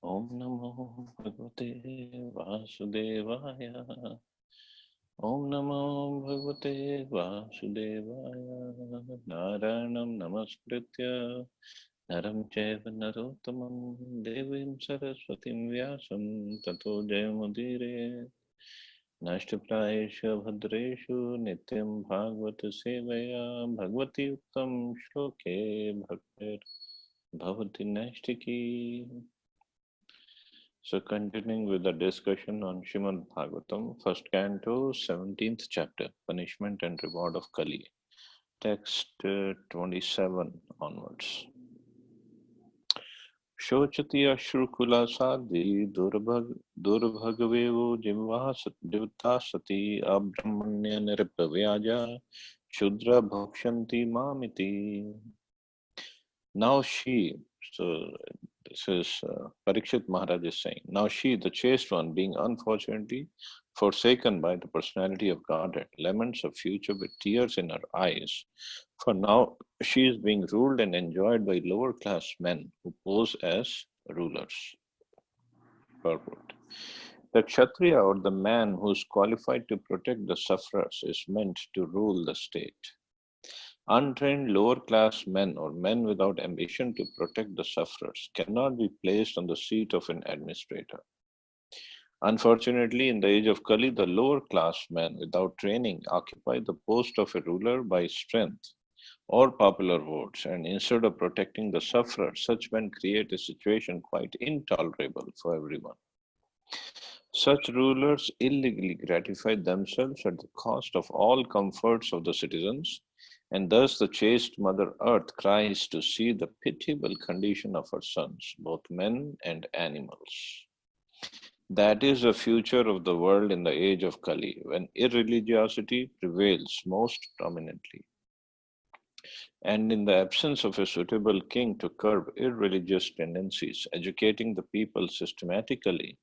Om Namo Bhagavate Vasudevaya. Om Namo Bhagavate Vasudevaya. Narayanam Namaskritya Naram Chaiva Narottamam Devim Saraswatim Vyasam Tato Jayamudire Nashtaprayesha Bhadreshu Nityam Bhagavata Sevaya Bhagavati Uttam Shloke Bhaktir Bhavati Nashtiki. So, continuing with the discussion on Srimad Bhagavatam, first canto, 17th chapter, Punishment and Reward of Kali. Text 27 onwards. Shochati ashrukula sadhi durbhagavevo jivta sati abramanya nirpavyaja shudra bhakshanti mamiti. Now she, so this is Parikshit Maharaj is saying, now she, the chaste one, being unfortunately forsaken by the personality of Godhead, laments a future with tears in her eyes. For now she is being ruled and enjoyed by lower class men who pose as rulers. Purport. The Kshatriya or the man who is qualified to protect the sufferers is meant to rule the state. Untrained lower class men or men without ambition to protect the sufferers cannot be placed on the seat of an administrator. Unfortunately, in the age of Kali, the lower class men without training occupy the post of a ruler by strength or popular votes, and instead of protecting the sufferers, such men create a situation quite intolerable for everyone. Such rulers illegally gratify themselves at the cost of all comforts of the citizens, and thus the chaste Mother Earth cries to see the pitiable condition of her sons, both men and animals. That is the future of the world in the age of Kali, when irreligiosity prevails most prominently. And in the absence of a suitable king to curb irreligious tendencies, educating the people systematically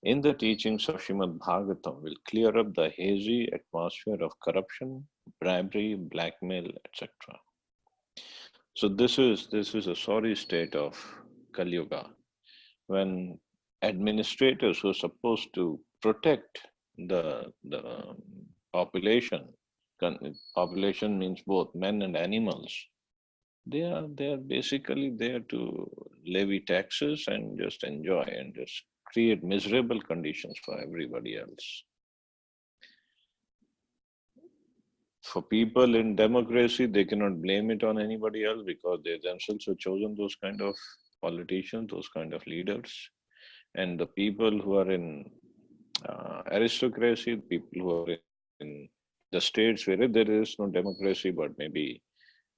in the teachings of Srimad Bhagavatam will clear up the hazy atmosphere of corruption, bribery, blackmail, etc. So this is a sorry state of Kali Yuga, when administrators who are supposed to protect the population, population means both men and animals, they are basically there to levy taxes and just enjoy and just create miserable conditions for everybody else. For people in democracy, they cannot blame it on anybody else because they themselves have chosen those kind of politicians, those kind of leaders. And the people who are in aristocracy, people who are in the states where there is no democracy, but maybe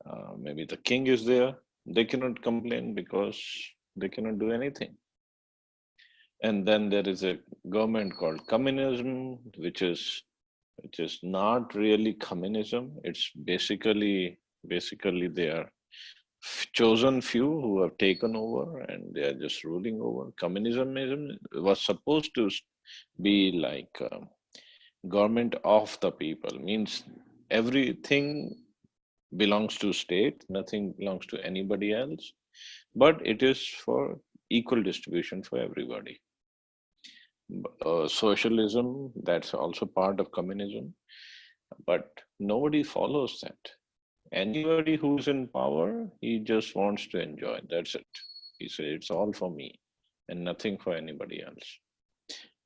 the king is there, they cannot complain because they cannot do anything. And then there is a government called communism, which is not really communism. It's basically they are chosen few who have taken over and they are just ruling over. Communism was supposed to be like government of the people, means everything belongs to state, nothing belongs to anybody else, but it is for equal distribution for everybody. Socialism, that's also part of communism, but nobody follows that. Anybody who's in power, he just wants to enjoy. That's it. He says it's all for me and nothing for anybody else.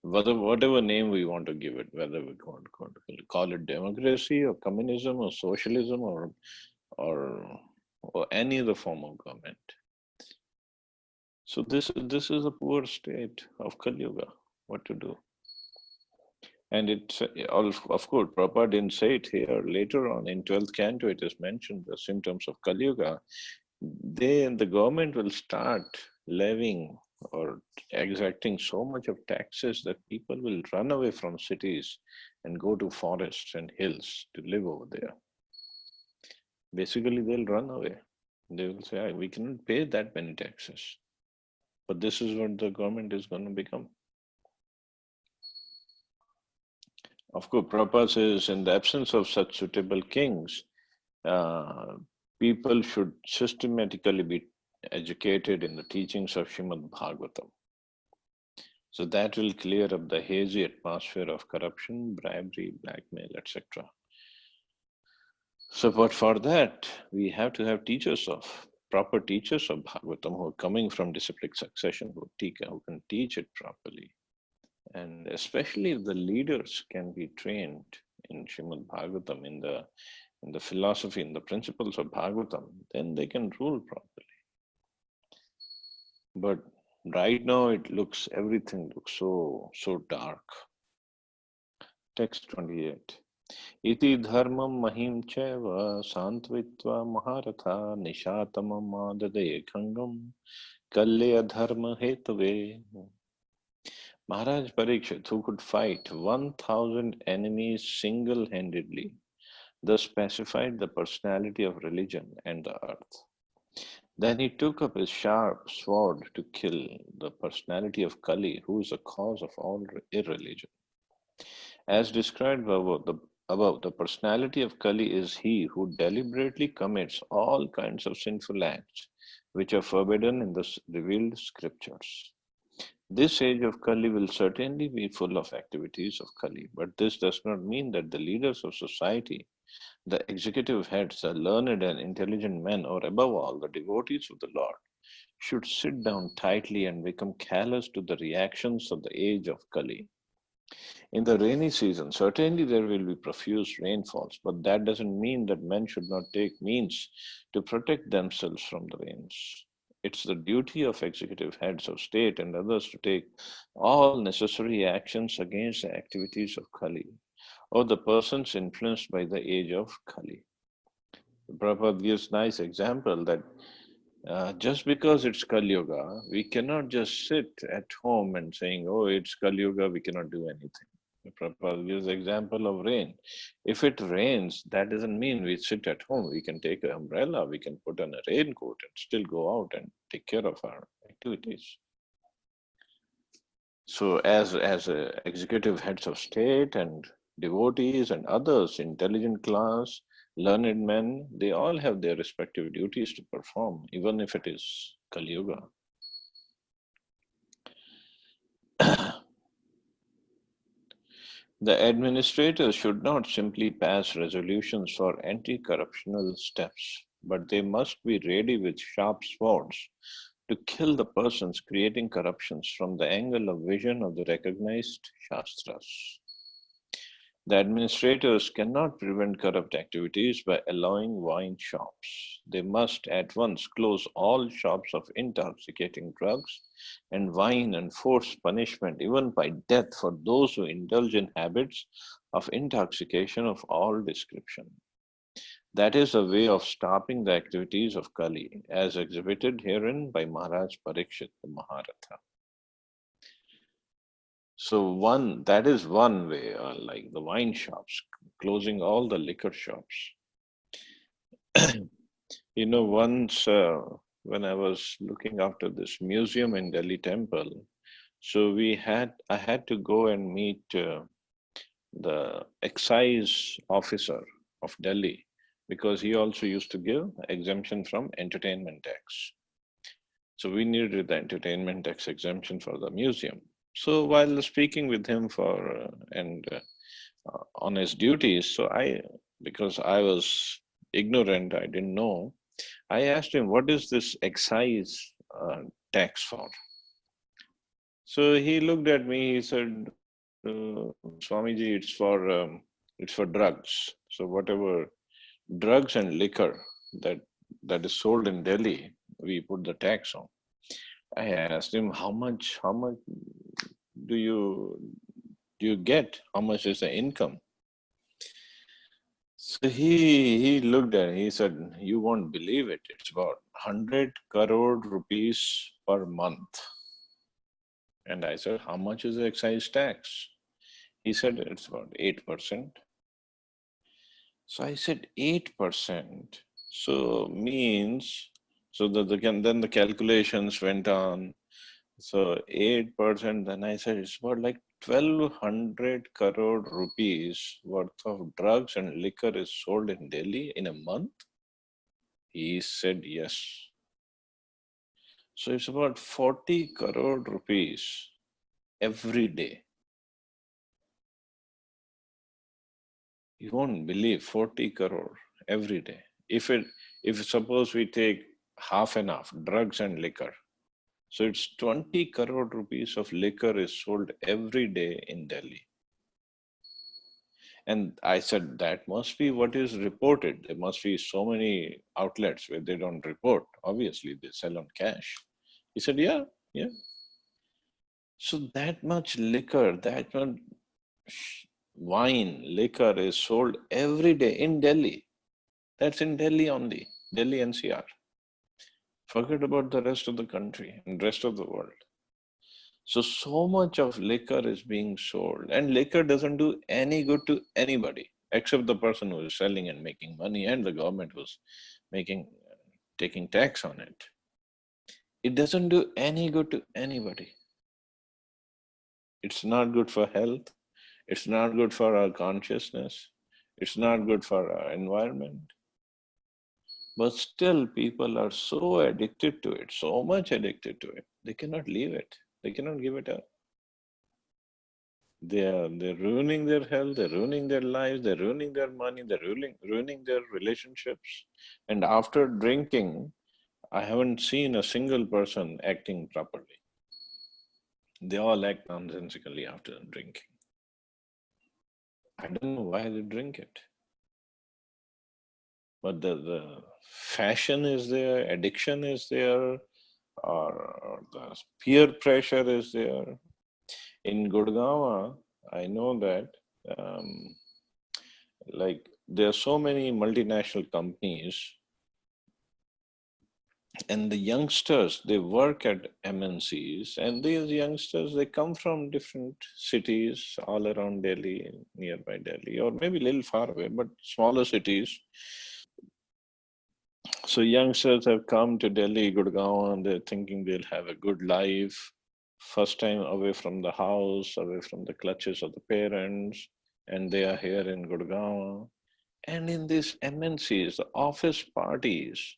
Whatever name we want to give it, whether we want to call it democracy or communism or socialism or or any other form of government. So this is a poor state of Kali Yuga. What to do? And it's of course, Prabhupada didn't say it here. Later on in 12th canto, it is mentioned the symptoms of Kali Yuga. The government will start levying or exacting so much of taxes that people will run away from cities and go to forests and hills to live over there. Basically, they'll run away. They will say, we cannot pay that many taxes. But this is what the government is going to become. Of course, Prabhupada says, in the absence of such suitable kings, people should systematically be educated in the teachings of Srimad Bhagavatam. So that will clear up the hazy atmosphere of corruption, bribery, blackmail, etc. So, but for that, we have to have teachers of proper teachers of Bhagavatam who are coming from disciplic succession, who can teach it properly. And especially if the leaders can be trained in Srimad Bhagavatam, in the philosophy, in the principles of Bhagavatam, then they can rule properly. But right now everything looks so dark. Text 28. Iti dharmam mahim cheva santvitva maharatha nishatamam adade khangam kalya dharma hetave. Maharaj Parikshit, who could fight 1,000 enemies single-handedly, thus pacified the personality of religion and the earth. Then he took up his sharp sword to kill the personality of Kali, who is the cause of all irreligion. As described above, the personality of Kali is he who deliberately commits all kinds of sinful acts which are forbidden in the revealed scriptures. This age of Kali will certainly be full of activities of Kali, but this does not mean that the leaders of society, the executive heads, the learned and intelligent men, or above all, the devotees of the Lord, should sit down tightly and become callous to the reactions of the age of Kali. In the rainy season, certainly there will be profuse rainfalls, but that doesn't mean that men should not take means to protect themselves from the rains. It's the duty of executive heads of state and others to take all necessary actions against the activities of Kali or the persons influenced by the age of Kali. Prabhupada gives nice example that just because it's Kali Yuga, we cannot just sit at home and saying, oh, it's Kali Yuga, we cannot do anything. Prabhupada gives the example of rain. If it rains, that doesn't mean we sit at home. We can take an umbrella, we can put on a raincoat and still go out and take care of our activities. So as executive heads of state and devotees and others, intelligent class, learned men, they all have their respective duties to perform, even if it is Kali Yuga. The administrators should not simply pass resolutions for anti-corruptional steps, but they must be ready with sharp swords to kill the persons creating corruptions from the angle of vision of the recognized Shastras. The administrators cannot prevent corrupt activities by allowing wine shops. They must at once close all shops of intoxicating drugs and wine and force punishment, even by death, for those who indulge in habits of intoxication of all description. That is a way of stopping the activities of Kali, as exhibited herein by Maharaj Parikshit, the Maharatha. So that is one way, like the wine shops, closing all the liquor shops. Once when I was looking after this museum in Delhi Temple, so I had to go and meet the excise officer of Delhi because he also used to give exemption from entertainment tax. So we needed the entertainment tax exemption for the museum. So while speaking with him on his duties, because I was ignorant, I didn't know. I asked him, "What is this excise tax for?" So he looked at me. He said, "Swamiji, it's for drugs. So whatever drugs and liquor that is sold in Delhi, we put the tax on." I asked him, "How much do you get? How much is the income?" So he looked at it, he said, "You won't believe it. It's about 100 crore rupees per month." And I said, "How much is the excise tax?" He said, "It's about 8%. So I said, 8%. So means, then the calculations went on. So 8%, then I said, it's about like 1,200 crore rupees worth of drugs and liquor is sold in Delhi in a month. He said, yes. So it's about 40 crore rupees every day. You won't believe 40 crore every day. If suppose we take half and half, drugs and liquor, so it's 20 crore rupees of liquor is sold every day in Delhi. And I said, that must be what is reported. There must be so many outlets where they don't report. Obviously, they sell on cash. He said, yeah, yeah. So that much liquor, that much wine, liquor is sold every day in Delhi. That's in Delhi only, Delhi NCR. Forget about the rest of the country and rest of the world. So much of liquor is being sold, and liquor doesn't do any good to anybody except the person who is selling and making money, and the government who's taking tax on it. It doesn't do any good to anybody. It's not good for health. It's not good for our consciousness. It's not good for our environment. But still, people are so addicted to it, so much addicted to it. They cannot leave it. They cannot give it up. They're ruining their health, they're ruining their lives, they're ruining their money, they're ruining their relationships. And after drinking, I haven't seen a single person acting properly. They all act nonsensically after drinking. I don't know why they drink it. But the fashion is there, addiction is there, or the peer pressure is there. In Gurgaon, I know that like there are so many multinational companies, and the youngsters, they work at MNCs, and these youngsters, they come from different cities all around Delhi, nearby Delhi, or maybe a little far away, but smaller cities. So youngsters have come to Delhi, Gurgaon, and they're thinking they'll have a good life. First time away from the house, away from the clutches of the parents, and they are here in Gurgaon. And in these MNCs, the office parties,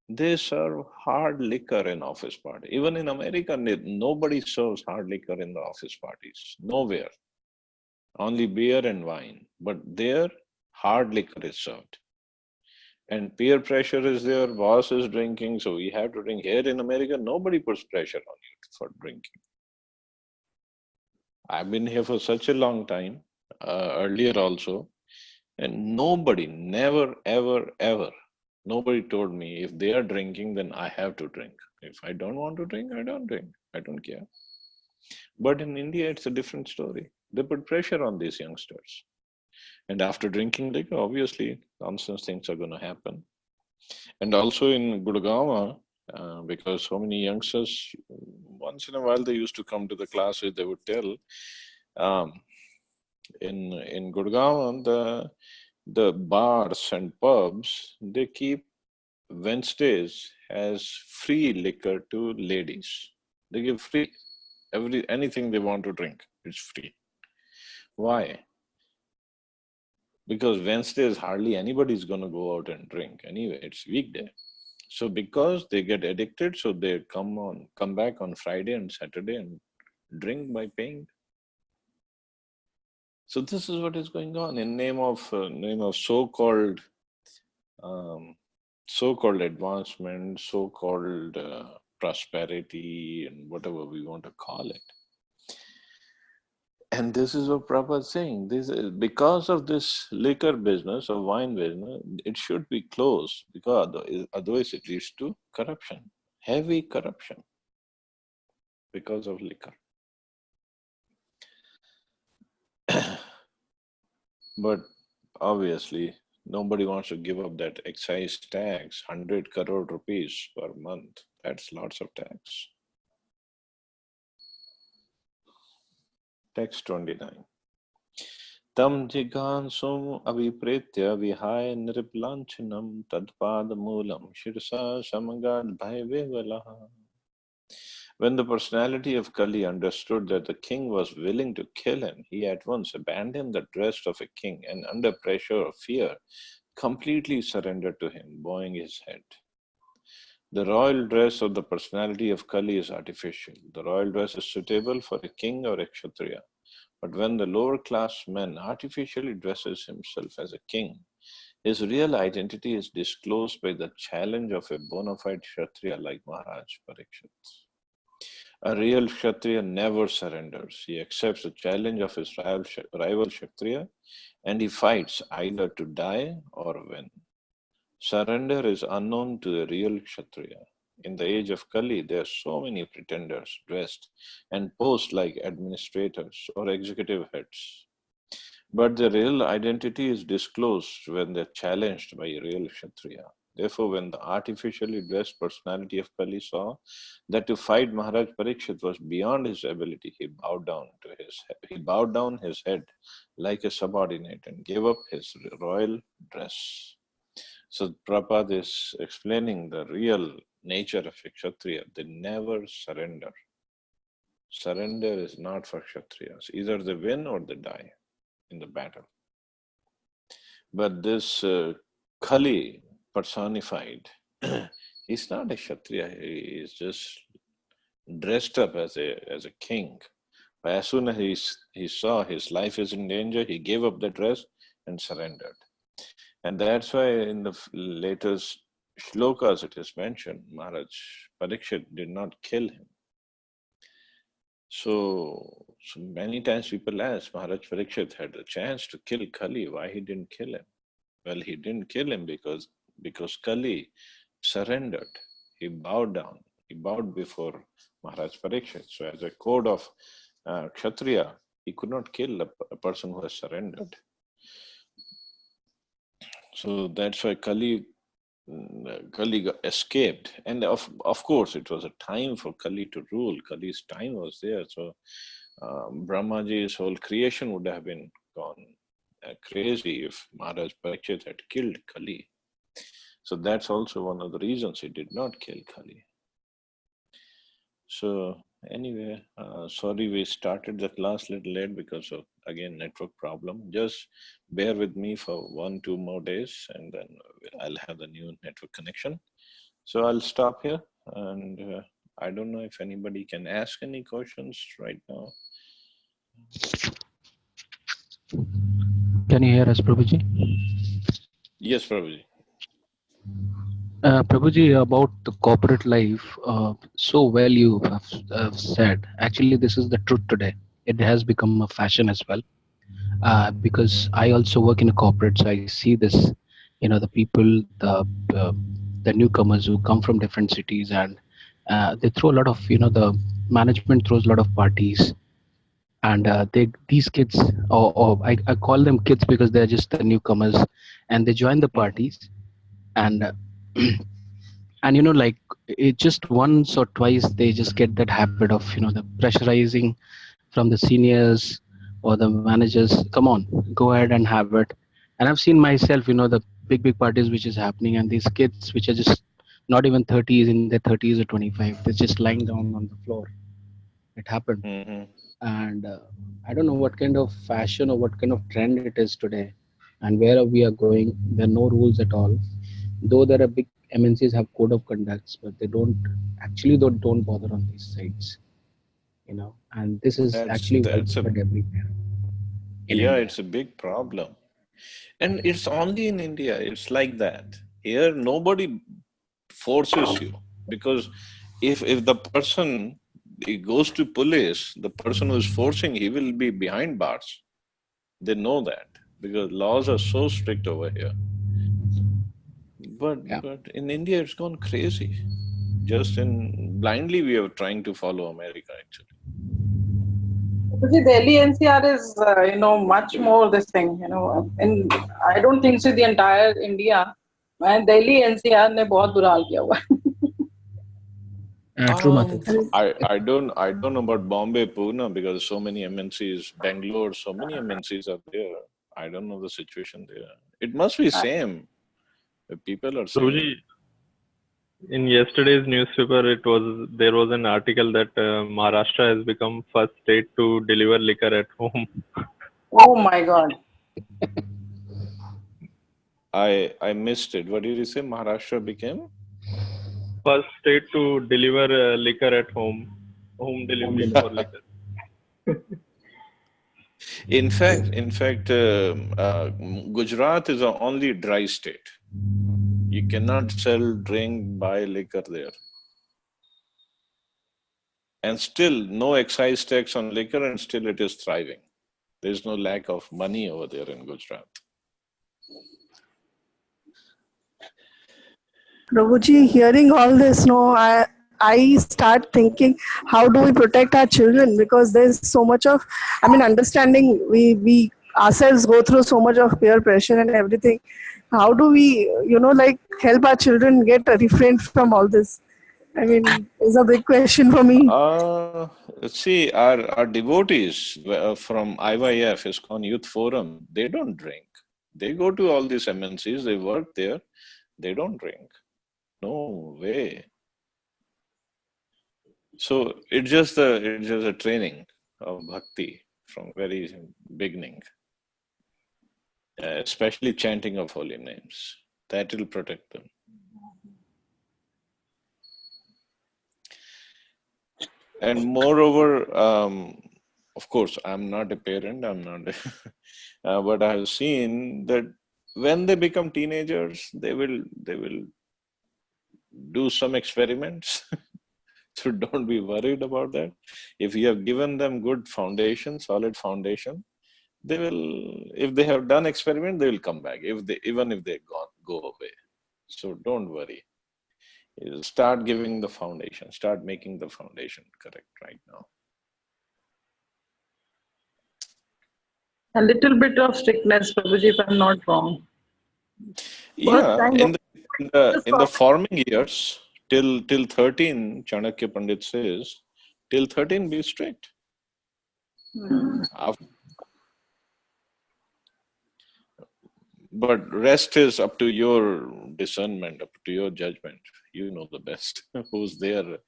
they serve hard liquor in office party. Even in America, nobody serves hard liquor in the office parties. Nowhere. Only beer and wine. But there, hard liquor is served. And peer pressure is there. Boss is drinking, so we have to drink. Here in America, nobody puts pressure on you for drinking. I've been here for such a long time, earlier also, and nobody, never, ever, ever, nobody told me if they are drinking, then I have to drink. If I don't want to drink, I don't drink. I don't care. But in India, it's a different story. They put pressure on these youngsters. And after drinking liquor, obviously, nonsense things are going to happen. And also in Gurgaon, because so many youngsters, once in a while, they used to come to the classes, they would tell, um, in Gurgaon, the bars and pubs, they keep Wednesdays as free liquor to ladies. They give free anything they want to drink. It's free. Why? Because Wednesdays hardly anybody's going to go out and drink anyway. It's weekday. So because they get addicted, so they come back on Friday and Saturday and drink by paying. So this is what is going on in name of so-called so-called advancement, so-called prosperity, and whatever we want to call it. And this is what Prabhupada is saying. This is because of this liquor business or wine business, it should be closed because otherwise it leads to corruption, heavy corruption because of liquor. But obviously, nobody wants to give up that excise tax, 100 crore rupees per month. That's lots of tax. Text 29. Tam jigansum avipretya vihaya niripalanchanam tadpada moolam shirsa samagad bhayvevalaha. When the personality of Kali understood that the king was willing to kill him, he at once abandoned the dress of a king and under pressure of fear, completely surrendered to him, bowing his head. The royal dress of the personality of Kali is artificial. The royal dress is suitable for a king or a kshatriya. But when the lower class man artificially dresses himself as a king, his real identity is disclosed by the challenge of a bona fide kshatriya like Maharaj Parikshit. A real kshatriya never surrenders. He accepts the challenge of his rival kshatriya and he fights either to die or win. Surrender is unknown to a real kshatriya. In the age of Kali, there are so many pretenders dressed and posed like administrators or executive heads. But their real identity is disclosed when they're challenged by a real kshatriya. Therefore, when the artificially dressed personality of Kali saw that to fight Maharaj Parikshit was beyond his ability, he bowed down his head like a subordinate and gave up his royal dress. So Prabhupada is explaining the real nature of a Kshatriya. They never surrender. Surrender is not for Kshatriyas. Either they win or they die in the battle. But this Kali personified, he's not a Kshatriya. He is just dressed up as a king. But as soon as he saw his life is in danger, he gave up the dress and surrendered. And that's why in the latest shlokas it is mentioned, Maharaj Parikshit did not kill him. So many times people ask, Maharaj Parikshit had the chance to kill Kali, why he didn't kill him? Well, he didn't kill him because Kali surrendered. He bowed down. He bowed before Maharaj Parikshit. So as a code of Kshatriya, he could not kill a person who has surrendered. So that's why Kali escaped. And of course, it was a time for Kali to rule. Kali's time was there. So Brahmaji's whole creation would have been gone crazy if Maharaj Parikshit had killed Kali. So that's also one of the reasons he did not kill Kali. So anyway, sorry we started the class a little late because of, again, network problem. Just bear with me for 1-2 more days and then I'll have the new network connection. So I'll stop here and I don't know if anybody can ask any questions right now. Can you hear us, Prabhuji? Yes, Prabhuji. Prabhuji, about the corporate life, so well you have said. Actually, this is the truth today. It has become a fashion as well. Because I also work in a corporate, so I see this. The people, the newcomers who come from different cities, and they throw a lot of. The management throws a lot of parties, and these kids, or I call them kids because they're just the newcomers, and they join the parties, and and like it just once or twice they just get that habit of the pressurizing from the seniors or the managers. Come on, go ahead and have it. And I've seen myself, the big parties which is happening, and these kids which are just not even 30s, in their 30s or 25, they're just lying down on the floor. It happened. And I don't know what kind of fashion or what kind of trend it is today, and where we are going. There are no rules at all, though there are big MNCs have code of conducts, but they don't bother on these sites, and this is actually widespread everywhere in India. It's a big problem. And it's only in India, it's like that. Here, nobody forces you because if the person he goes to police, the person who is forcing, he will be behind bars. They know that because laws are so strict over here. But in India, it's gone crazy. Just blindly, we are trying to follow America, actually. The Delhi NCR is, much more this thing, and I don't think so the entire India, and Delhi NCR ने बहुत बुरा हाल किया हुआ है. I don't know about Bombay, Pune because so many MNCs, Bangalore, so many MNCs are there. I don't know the situation there. It must be same. People are saying. In yesterday's newspaper, there was an article that Maharashtra has become first state to deliver liquor at home. Oh my God! I missed it. What did you say? Maharashtra became? first state to deliver liquor at home. Home delivery for liquor. In fact, Gujarat is the only dry state. You cannot sell, drink, buy liquor there. And still no excise tax on liquor, and still it is thriving. There's no lack of money over there in Gujarat. Prabhuji, hearing all this, no, I start thinking, how do we protect our children? Because there's so much of, understanding. We ourselves go through so much of peer pressure and everything. How do we, help our children get refrained from all this? It's a big question for me. See, our devotees from IYF, ISKCON Youth Forum, they don't drink. They go to all these MNCs, they work there, they don't drink. No way. So it's just a training of bhakti from very beginning, especially chanting of holy names. That will protect them. And moreover, of course, I'm not a parent, but I have seen that when they become teenagers, they will do some experiments. So don't be worried about that. If you have given them good foundation, solid foundation, they will, if they have done experiment, they will come back, even if they go away. So don't worry. Start giving the foundation, start making the foundation correct right now. A little bit of strictness, Prabhuji, if I'm not wrong. Yeah, in the forming years, till 13, Chanakya Pandit says, till 13 be strict. But rest is up to your discernment, up to your judgment. You know the best. Who's there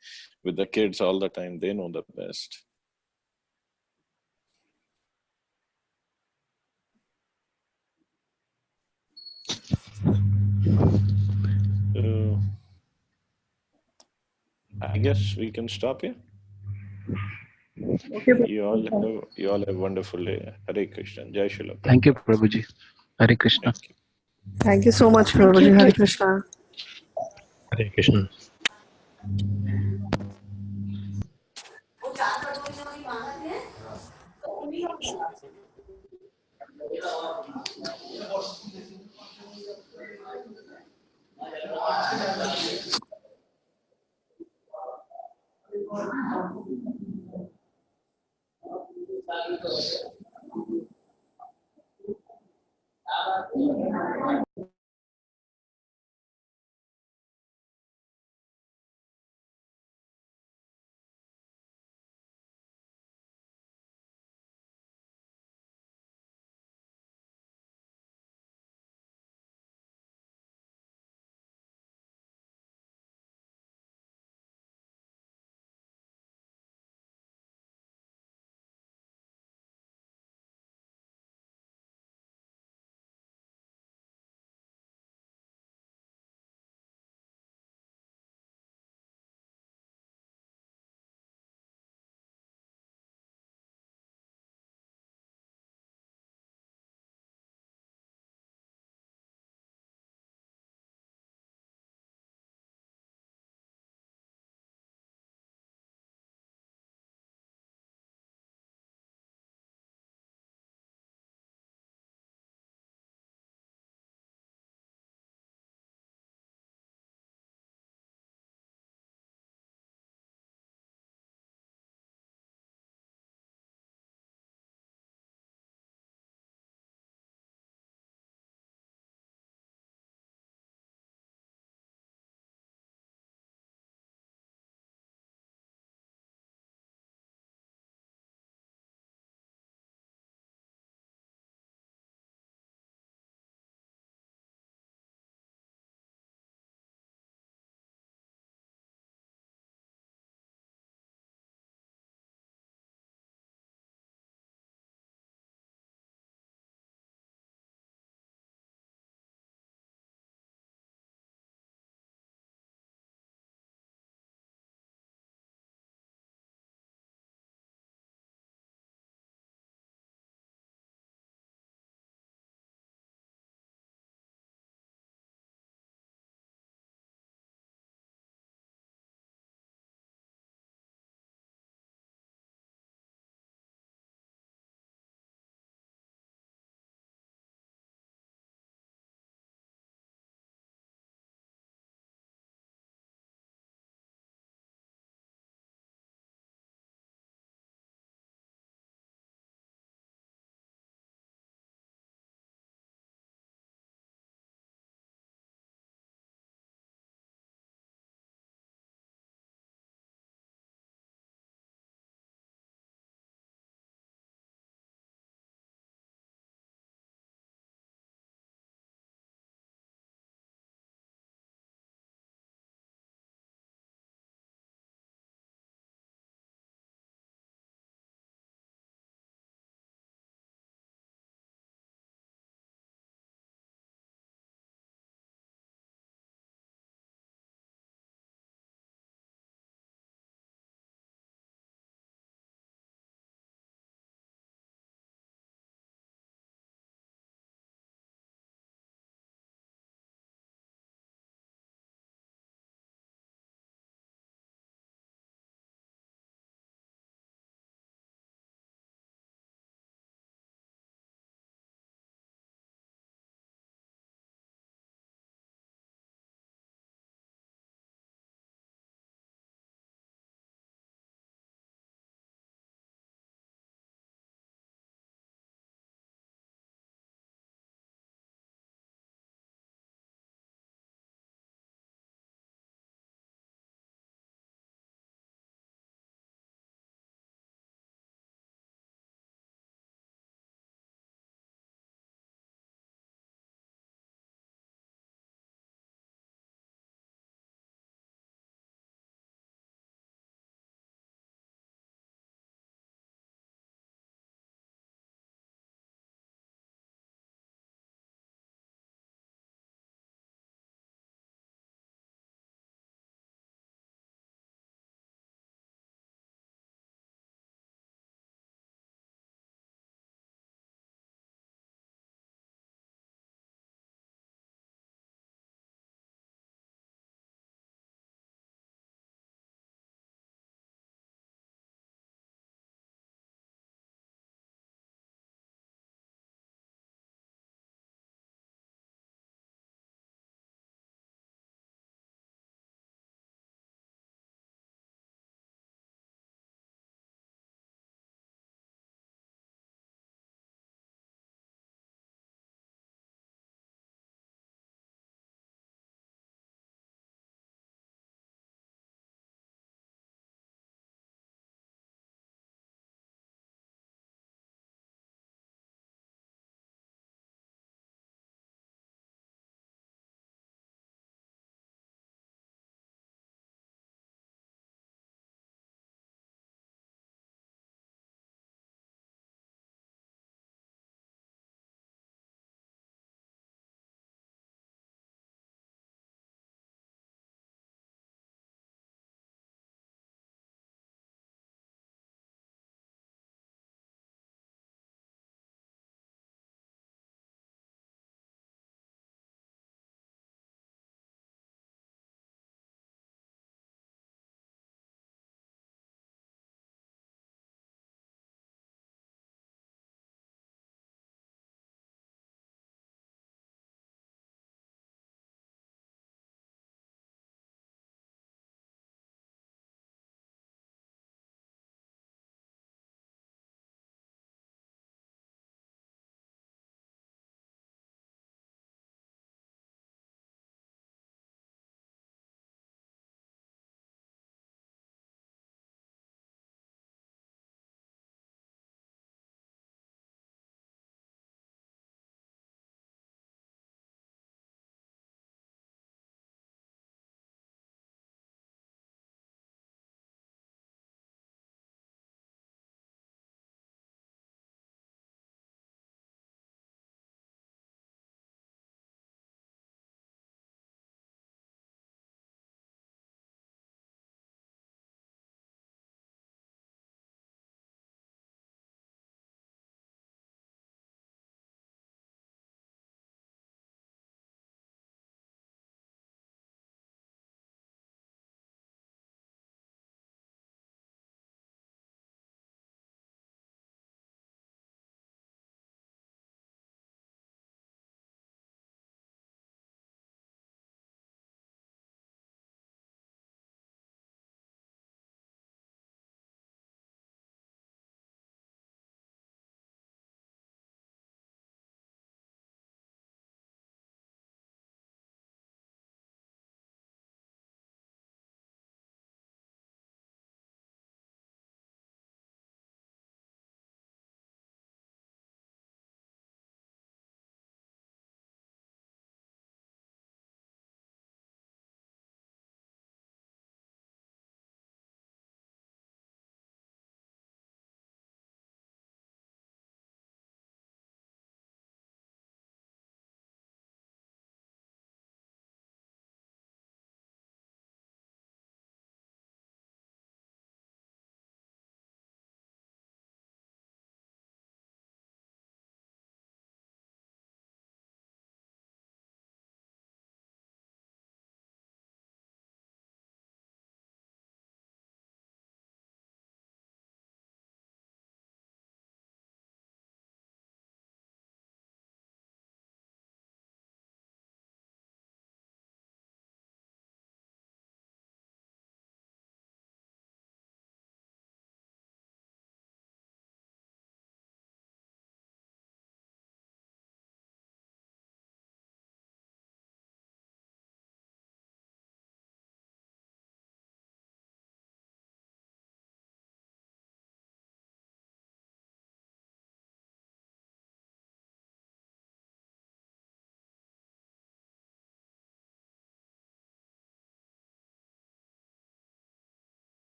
with the kids all the time, they know the best. So, I guess we can stop here. Okay. You all have wonderful day. Hare Krishna. Jai Shri. Thank you, Prabhuji. Hare Krishna. Thank you. Thank you so much, Prabhuji. Hare Krishna. Hare Krishna.